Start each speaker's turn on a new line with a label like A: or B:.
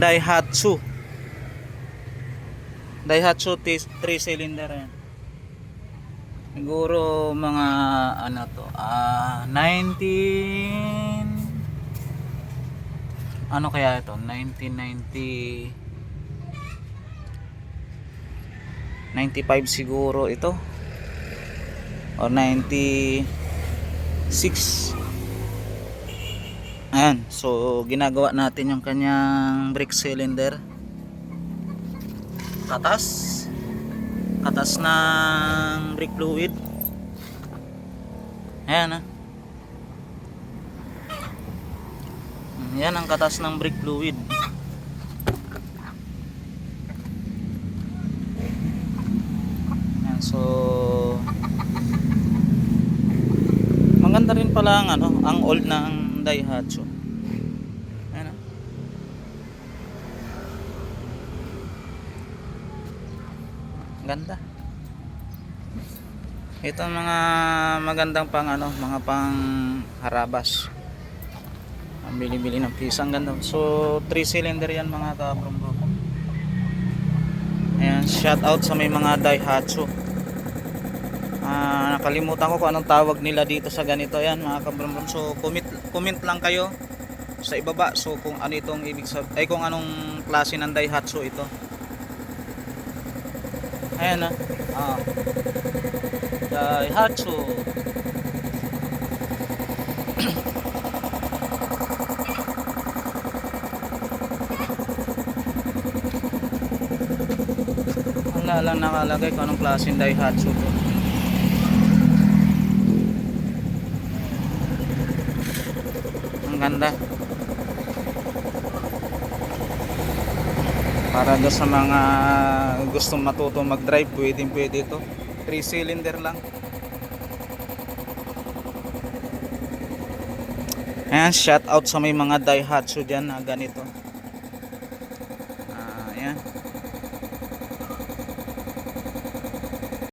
A: Daihatsu. Daihatsu 3 cylinder yan. Siguro mga ano to, 19 ano kaya ito? 1990 95 siguro ito. O 96. Ayan, so ginagawa natin yung kanyang brake cylinder. Katas ng brake fluid. Ayan yan ang katas ng brake fluid. Ayan, so maganda rin pala ang old ng Daihatsu. Ayan ganda. Ito ang mga magandang mga pang harabas. Ang bili-bili ng pisang ganda. So 3 cylinder yan mga kabro-bro. Ayan, shout out sa may mga Daihatsu. Nakalimutan ko kung anong tawag nila dito sa ganito. Yan mga kabro-bro. So comment lang kayo sa ibaba. So kung ano itong ibig sabihin, ay kung anong klase ng Daihatsu ito. Ayan Daihatsu. Wala lang nakalagay kung anong klaseng Daihatsu to. Ang ganda. Para doon sa mga gustong matuto mag-drive, pwede ito. 3 cylinder lang. Ayan, shout out sa may mga Daihatsu dyan na ganito. Ayan.